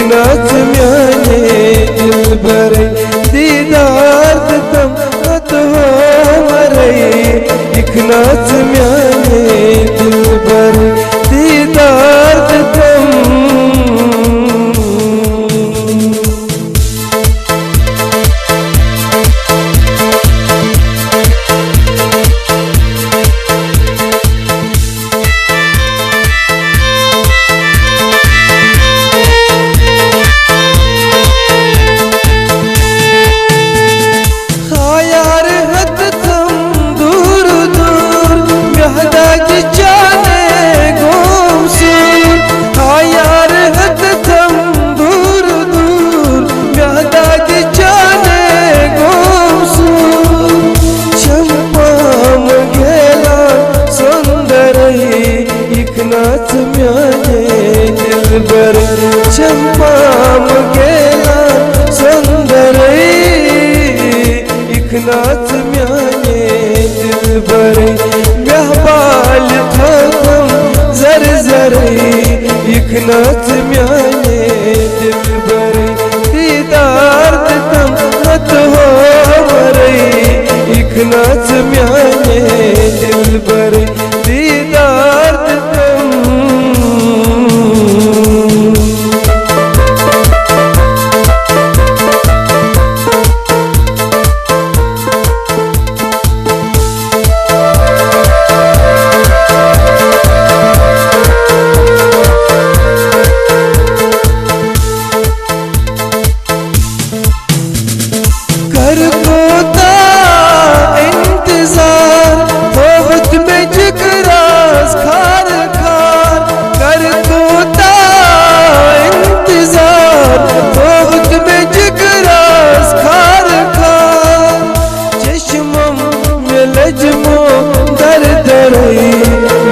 इखनाच म्याने दिलबर दीदार तम मत हो मरे इखनाच म्याने दिलबर दीदार तम इखनाच म्याने दिलबर चंपाम गेला सुंदर इखनाच म्याने दिलबर महबाल थकम जर जर इखनाच म्याने दिलबर दीदार तम मत हो मरे इखनाच म्याने दिलबर दीदार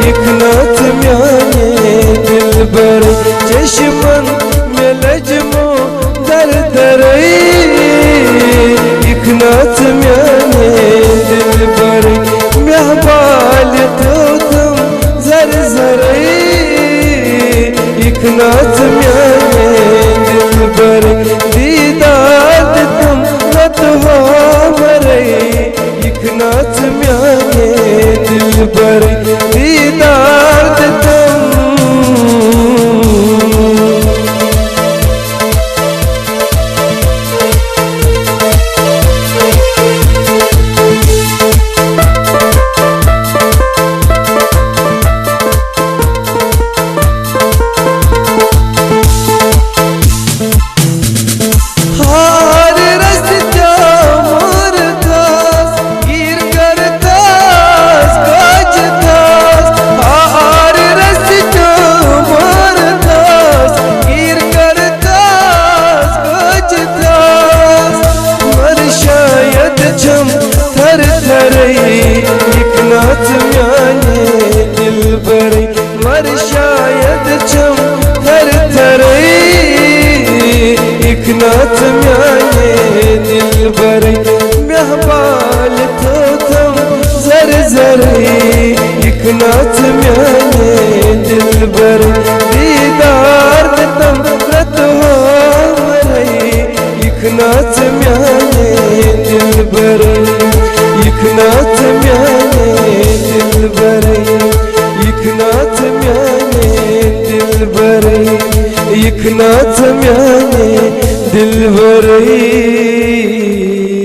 इखनाच म्याने दिलबर चश्मन में लजमो दर दर इखनाच म्याने दिलबर महबाल तो तुम जर जर इखनाच म्याने दिलबर दीदार तुम मत हो मरे इखनाच म्याने दिलबर दीदार तुम इखनाच म्याने दिलबर मर शायद चम थर थर इखनाच म्याने दिलबर महबाल तो थम जर जर इखनाच म्याने दिलबर दीदार तम रत हो मरे इखनाच म्याने दिलबर इखनाच म्याने दिलबर इखनाच म्याने दिलबर इखनाच म्याने दिलबर।